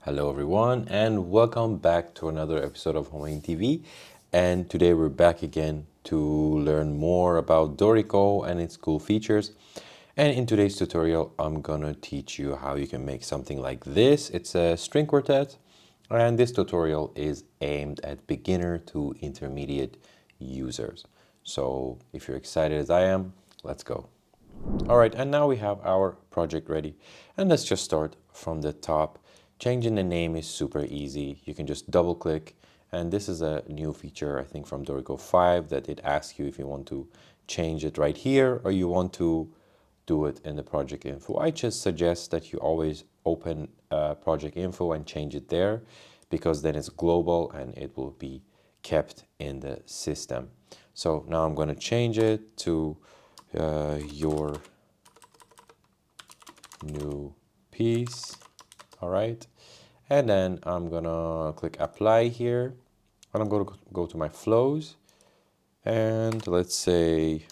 Hello everyone and welcome back to another episode of Homayoon TV. And today we're back again to learn more about Dorico and its cool features. And in today's tutorial, I'm gonna teach you how you can make something like this. It's a string quartet, and this tutorial is aimed at beginner to intermediate users. So if you're excited as I am, let's go. All right, and now we have our project ready. And let's just start from the top. Changing the name is super easy. You can just double click. And this is a new feature, I think, from Dorico 5 that it asks you if you want to change it right here or you want to do it in the project info. I just suggest that you always open project info and change it there because then it's global and it will be kept in the system. So now I'm going to change it to your new piece. All right, and then I'm gonna click apply here, and I'm gonna go to my flows, and let's say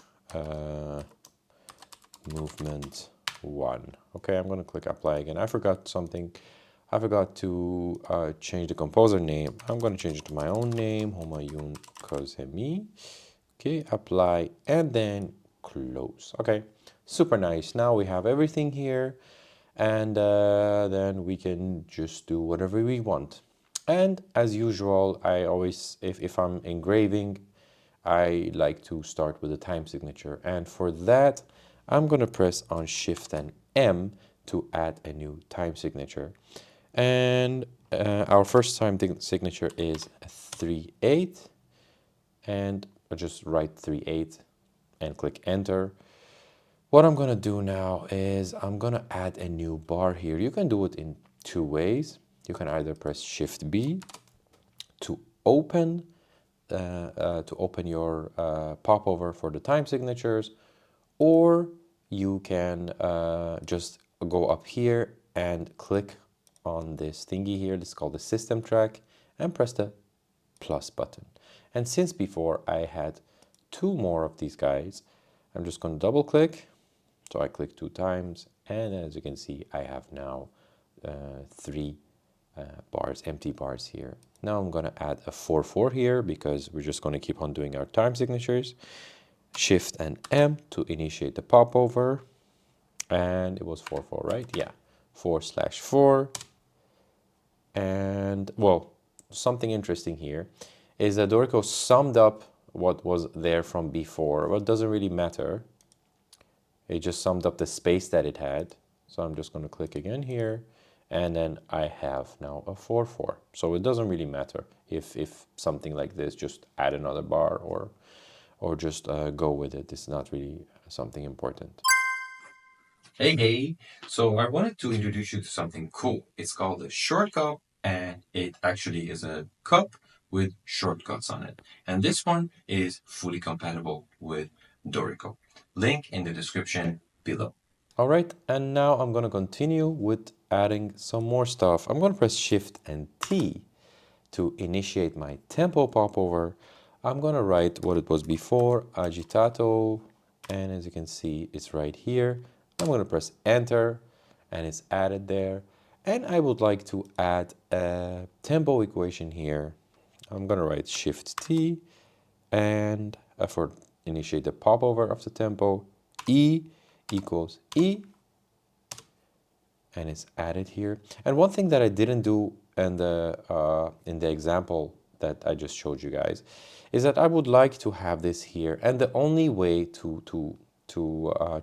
movement 1. Okay, I'm gonna click apply again. I forgot something. I forgot to change the composer name. I'm gonna change it to my own name, Homayoon TV. Okay, apply, and then close. Okay, super nice. Now we have everything here. And then we can just do whatever we want. And as usual, I always, if I'm engraving, I like to start with a time signature. And for that, I'm going to press on Shift and M to add a new time signature. And our first time signature is 3/8. And I just write 3/8 and click enter. What I'm gonna do now is I'm gonna add a new bar here. You can do it in two ways. You can either press Shift B to open your popover for the time signatures, or you can just go up here and click on this thingy here. This is called the system track, and press the plus button. And since before I had two more of these guys, I'm just going to double click. So I click 2 times, and as you can see, I have now 3 bars, empty bars here. Now I'm going to add a 4/4 here because we're just going to keep on doing our time signatures. Shift and M to initiate the popover, and it was 4/4, right? Yeah, 4/4. And well, something interesting here is that Dorico summed up what was there from before. Well, it doesn't really matter. It just summed up the space that it had. So I'm just going to click again here. And then I have now a 4/4. So it doesn't really matter if something like this, just add another bar or just go with it. It's not really something important. Hey, so I wanted to introduce you to something cool. It's called a shortCUP, and it actually is a cup with shortcuts on it. And this one is fully compatible with Dorico. Link in the description below. All right, and now I'm going to continue with adding some more stuff. I'm going to press Shift and T to initiate my tempo popover. I'm going to write what it was before, agitato, and as you can see, it's right here. I'm going to press enter, and it's added there. And I would like to add a tempo equation here. I'm going to write Shift T, and for initiate the popover of the tempo, E equals E, and it's added here. And one thing that I didn't do in the example that I just showed you guys is that I would like to have this here, and the only way to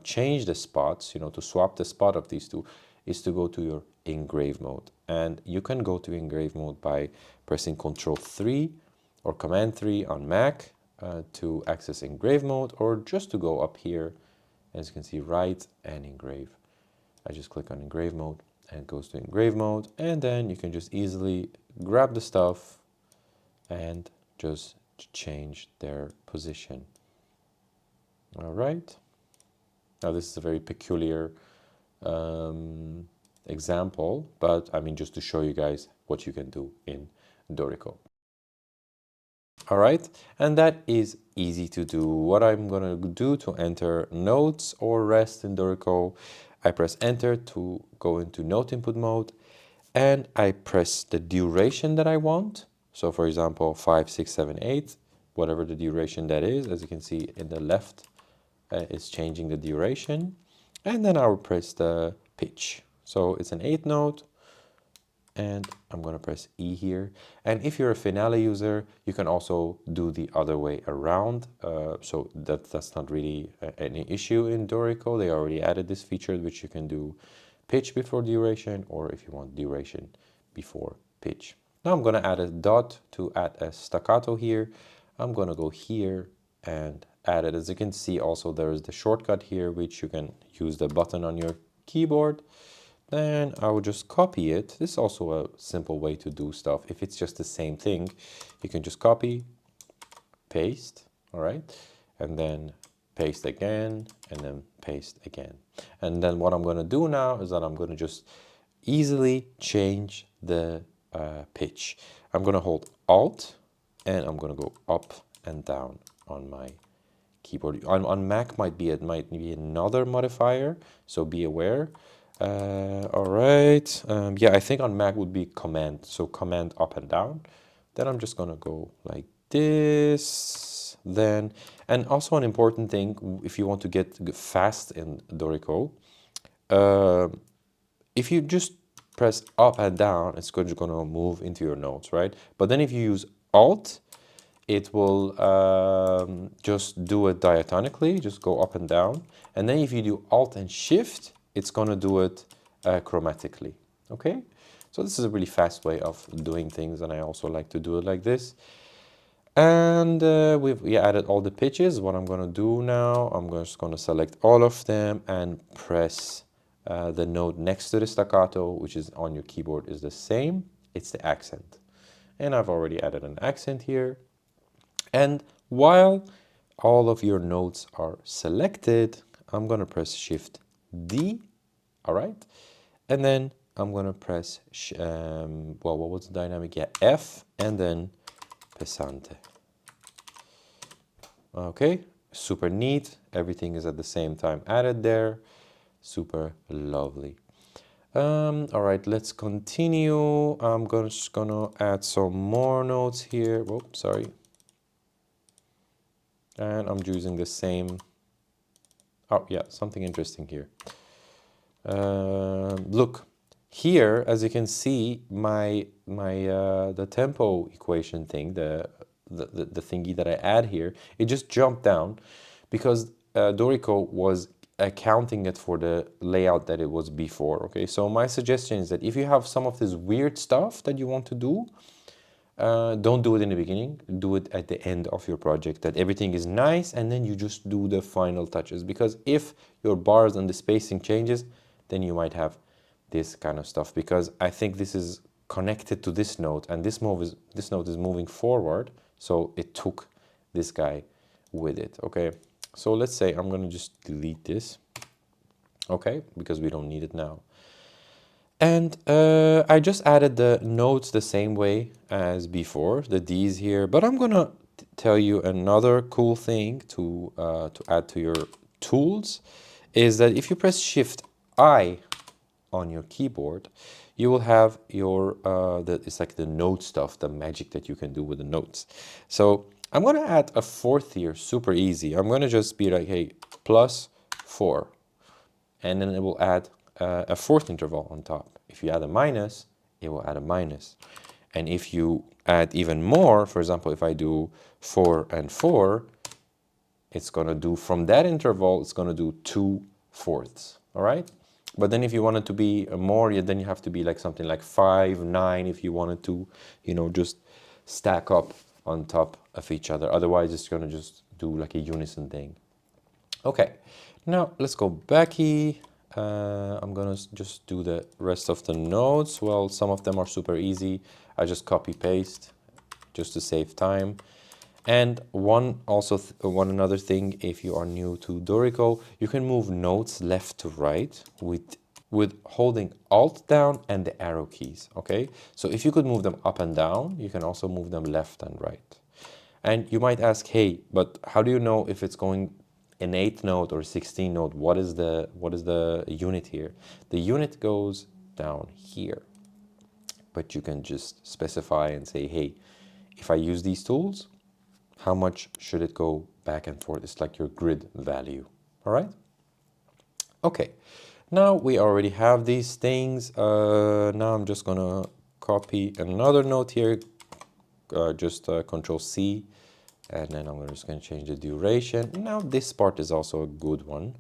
change the spots, to swap the spot of these two, is to go to your engrave mode. And you can go to engrave mode by pressing Ctrl 3 or Command 3 on Mac to access engrave mode, or just to go up here, as you can see, write and engrave. I just click on engrave mode and it goes to engrave mode, and then you can just easily grab the stuff and just change their position. All right. Now this is a very peculiar example, but I mean just to show you guys what you can do in Dorico. All right, and that is easy to do. What I'm gonna do to enter notes or rest in Dorico, I press enter to go into note input mode, and I press the duration that I want. So for example, 5, 6, 7, 8, whatever the duration that is. As you can see in the left, it's changing the duration. And then I will press the pitch. So it's an 8 note, and I'm going to press E here. And if you're a finale user, you can also do the other way around. So that's not really any issue in Dorico. They already added this feature, which you can do pitch before duration, or if you want duration before pitch. Now I'm going to add a dot to add a staccato here. I'm going to go here and add it. As you can see, also there is the shortcut here, which you can use the button on your keyboard. Then I will just copy it. This is also a simple way to do stuff. If it's just the same thing, you can just copy, paste, all right? And then paste again, and then paste again. And then what I'm gonna do now is that I'm gonna just easily change the pitch. I'm gonna hold Alt, and I'm gonna go up and down on my keyboard. On Mac it might be another modifier, so be aware. All right. Yeah, I think on Mac would be Command. So Command up and down. Then I'm just gonna go like this. Then, and also an important thing, if you want to get fast in Dorico, if you just press up and down, it's gonna move into your notes, right? But then if you use Alt, it will just do it diatonically, just go up and down. And then if you do Alt and Shift, it's gonna do it chromatically, okay? So this is a really fast way of doing things, and I also like to do it like this. And we added all the pitches. What I'm gonna do now, I'm just gonna select all of them and press the note next to the staccato, which is on your keyboard, is the same. It's the accent. And I've already added an accent here. And while all of your notes are selected, I'm gonna press Shift D, all right? And then I'm gonna press, well, what was the dynamic? Yeah, F, and then pesante. Okay, super neat. Everything is at the same time added there. Super lovely. All right, let's continue. I'm just gonna add some more notes here. Oh, sorry. And I'm using the same. Oh yeah, something interesting here. Look, here, as you can see, the tempo equation thing, the thingy that I add here, it just jumped down because Dorico was accounting it for the layout that it was before. Okay, so my suggestion is that if you have some of this weird stuff that you want to do, don't do it in the beginning, do it at the end of your project, that everything is nice, and then you just do the final touches. Because if your bars and the spacing changes, then you might have this kind of stuff, because I think this is connected to this note, and this note is moving forward, so it took this guy with it. Okay, so let's say I'm gonna just delete this, okay, because we don't need it now. And I just added the notes the same way as before, the D's here, but I'm gonna tell you another cool thing to add to your tools, is that if you press Shift I on your keyboard, you will have your, it's like the note stuff, the magic that you can do with the notes. So I'm gonna add a fourth here, super easy. I'm gonna just be like, hey, +4, and then it will add a fourth interval on top. If you add a minus, it will add a minus. And if you add even more, for example, if I do 4 and 4, it's gonna do, from that interval, it's gonna do 2/4, all right? But then if you want it to be more, then you have to be like something like 5, 9, if you wanted to, you know, just stack up on top of each other. Otherwise, it's gonna just do like a unison thing. Okay, now let's go back here. I'm gonna just do the rest of the notes. Well, some of them are super easy. I just copy paste just to save time. And one another thing, if you are new to Dorico, you can move notes left to right with holding Alt down and the arrow keys, okay? So if you could move them up and down, you can also move them left and right. And you might ask, hey, but how do you know if it's going an 8th note or 16th note? What is the unit here? The unit goes down here. but you can just specify and say, hey, if I use these tools, how much should it go back and forth? It's like your grid value, all right? Okay, now we already have these things. Now I'm just gonna copy another note here, just Control C, and then I'm just gonna change the duration. Now this part is also a good one.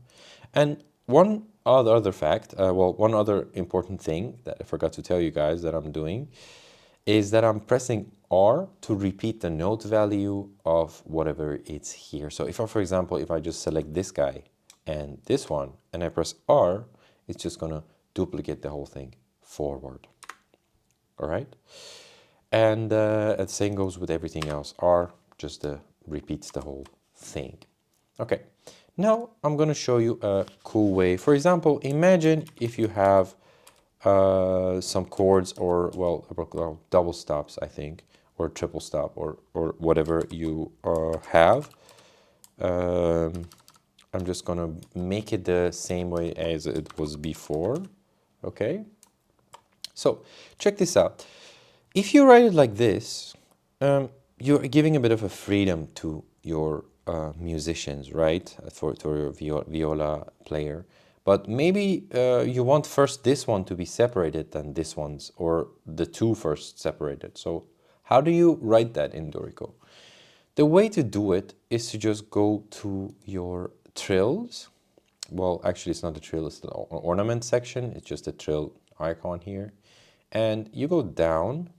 And one other fact, one other important thing that I forgot to tell you guys that I'm doing is that I'm pressing R to repeat the note value of whatever it's here. So if I, for example, if I just select this guy and this one, and I press R, it's just gonna duplicate the whole thing forward. All right? And the same goes with everything else. R just repeats the whole thing. Okay, now I'm gonna show you a cool way. For example, imagine if you have some chords or, well, double stops, I think, or triple stop, or whatever you have. I'm just gonna make it the same way as it was before, okay? So check this out. If you write it like this, you're giving a bit of a freedom to your musicians, right? For your viola player. But maybe you want first this one to be separated than this one's, or the two first separated. So how do you write that in Dorico? The way to do it is to just go to your trills. Well, actually, it's not the trill, it's the ornament section. It's just a trill icon here. And you go down,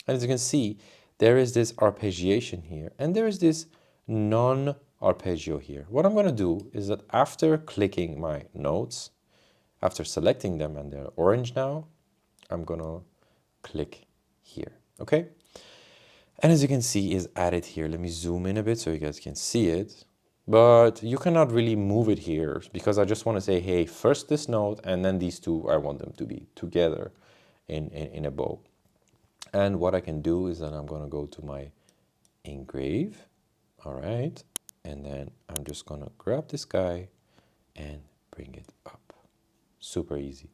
and as you can see, there is this arpeggiation here, and there is this non-arpeggio here. What I'm going to do is that after clicking my notes, after selecting them, and they're orange now, I'm going to click here, okay? And as you can see, is added here. Let me zoom in a bit so you guys can see it. But you cannot really move it here because I just want to say, hey, first this note and then these two, I want them to be together in a bow. And what I can do is that I'm going to go to my engrave, all right, and then I'm just going to grab this guy and bring it up. Super easy.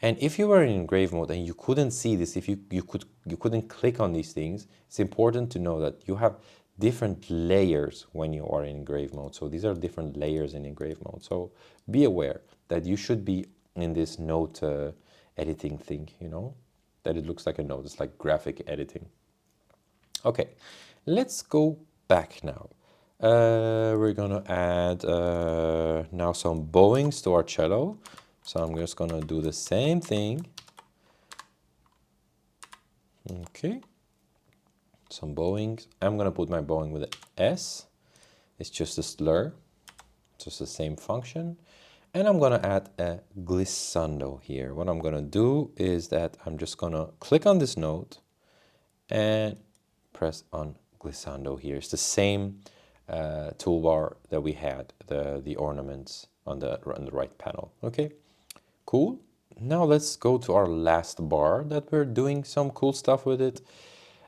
And if you were in engrave mode and you couldn't see this, if you couldn't click on these things, it's important to know that you have different layers when you are in engrave mode. So these are different layers in engrave mode. So be aware that you should be in this note editing thing, you know, that it looks like a note. It's like graphic editing. Okay, let's go back now. We're gonna add now some bowings to our cello. So I'm just gonna do the same thing. Okay, some bowings. I'm gonna put my bowing with an S. It's just a slur, just the same function. And I'm gonna add a glissando here. What I'm gonna do is that I'm just gonna click on this note and press on glissando here. It's the same toolbar that we had, the ornaments on the right panel. Okay, cool. Now let's go to our last bar that we're doing some cool stuff with it.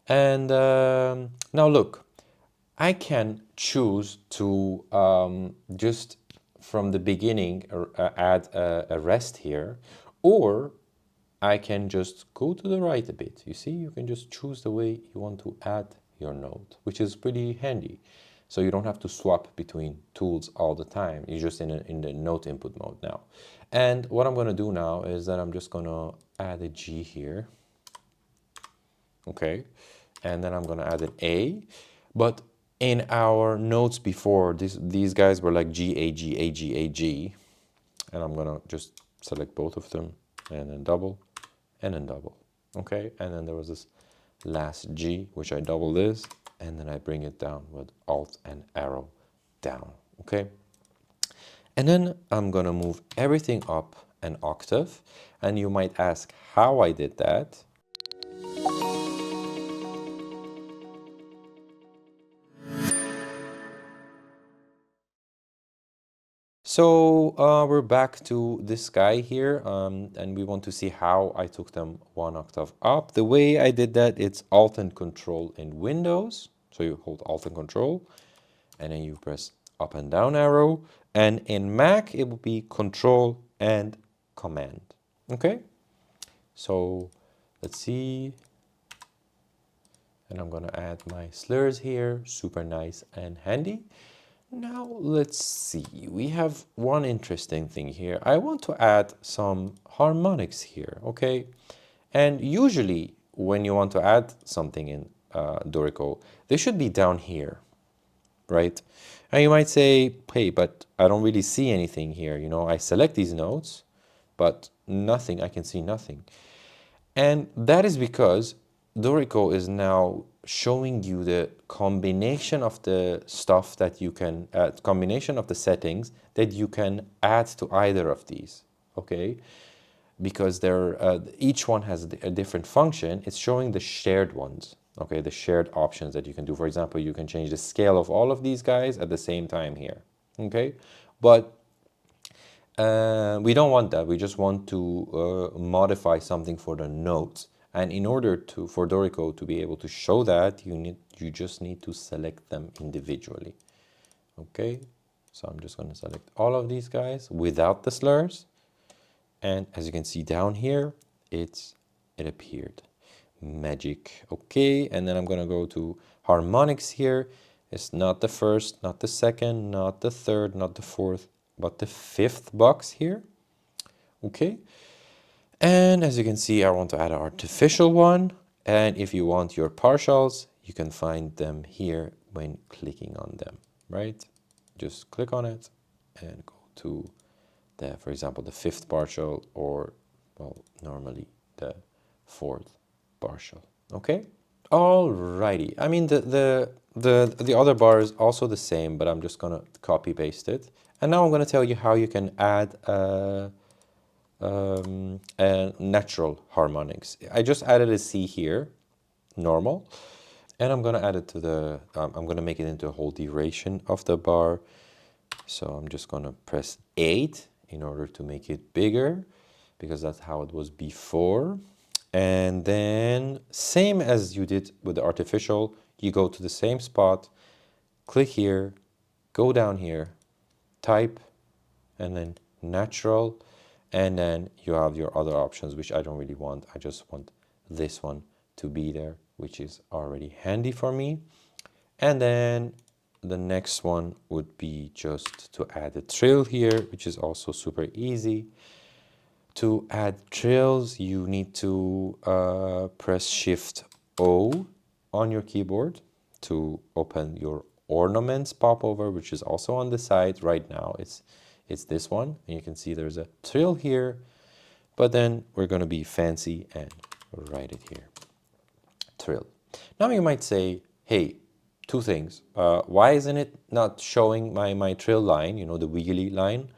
And now look, I can choose to just from the beginning add a rest here, or I can just go to the right a bit. You see, you can just choose the way you want to add your note, which is pretty handy. So you don't have to swap between tools all the time. You're just in the note input mode now. And what I'm going to do now is that I'm just going to add a G here. Okay. And then I'm going to add an A. But in our notes before, these guys were like G, A, G, A, G, A, G. And I'm going to just select both of them and then double and then double. Okay. And then there was this last G, which I double this, and then I bring it down with Alt and arrow down, okay? And then I'm gonna move everything up an octave, and you might ask how I did that. So we're back to this guy here, and we want to see how I took them one octave up. The way I did that, it's Alt and Control in Windows. So you hold Alt and Control, and then you press up and down arrow. And in Mac, it will be Control and Command. Okay? So Let's see. And I'm gonna add my slurs here, super nice and handy. Now let's see, we have one interesting thing here. I want to add some harmonics here, okay? And usually when you want to add something in Dorico, they should be down here, right? And you might say, hey, but I don't really see anything here. You know, I select these notes, but nothing, I can see nothing. And that is because Dorico is now showing you the combination of the stuff that you can, combination of the settings that you can add to either of these, okay? Because they're, each one has a different function. It's showing the shared ones, okay? The shared options that you can do. For example, you can change the scale of all of these guys at the same time here, okay? But we don't want that. We just want to modify something for the notes. And in order to, for Dorico to be able to show that, you just need to select them individually. Okay, so I'm just going to select all of these guys without the slurs. And as you can see down here, it appeared. Magic. Okay, and then I'm going to go to harmonics here. It's not the first, not the second, not the third, not the fourth, but the fifth box here. Okay, and as you can see, I want to add an artificial one. And if you want your partials, you can find them here when clicking on them, right? Just click on it and go to the, for example, the fifth partial, or, well, normally the fourth partial, okay? Alrighty, I mean, the other bar is also the same, but I'm just gonna copy paste it. And now I'm gonna tell you how you can add natural harmonics. I just added a C here, normal, and I'm gonna add it to the, I'm gonna make it into a whole duration of the bar. So I'm just gonna press 8 in order to make it bigger, because that's how it was before. And then same as you did with the artificial, you go to the same spot, click here, go down here, type, and then natural, and then you have your other options, which I don't really want. I just want this one to be there, which is already handy for me. And then the next one would be just to add a trill here, which is also super easy. To add trills, you need to press Shift O on your keyboard to open your Ornaments popover, which is also on the side right now. It's this one, and you can see there's a trill here, but then we're going to be fancy and write it here. Trill. Now you might say, hey, two things. Why isn't it not showing my trill line, you know, the wiggly line?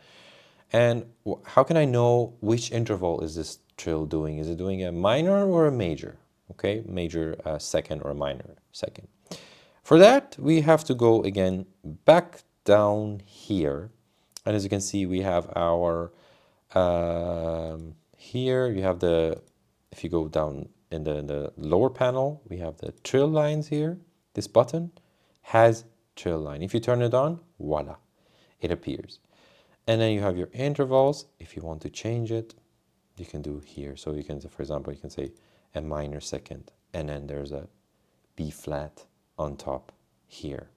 And how can I know which interval is this trill doing? Is it doing a minor or a major? Okay, major second or a minor second. For that, we have to go again back down here. And as you can see, we have our, here you have the, if you go down in the lower panel, we have the trill lines here. This button has trill line. If you turn it on, voila, it appears. And then you have your intervals. If you want to change it, you can do here. So you can, for example, you can say a minor second, and then there's a B flat on top here.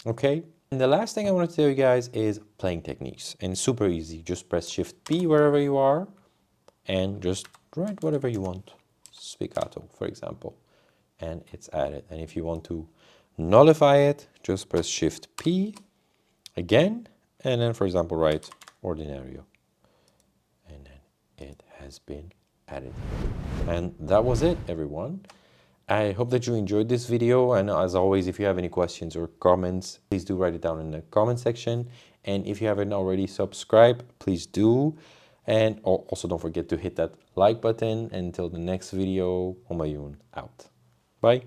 Okay. And the last thing I want to tell you guys is playing techniques. And it's super easy. Just press Shift P wherever you are and just write whatever you want. Spiccato, for example. And it's added. And if you want to nullify it, just press Shift P again. And then, for example, write ordinario. And then it has been added. And that was it, everyone. I hope that you enjoyed this video. And as always, if you have any questions or comments, please do write it down in the comment section. And if you haven't already subscribed, please do. And also don't forget to hit that like button. Until the next video, Homayoon out. Bye.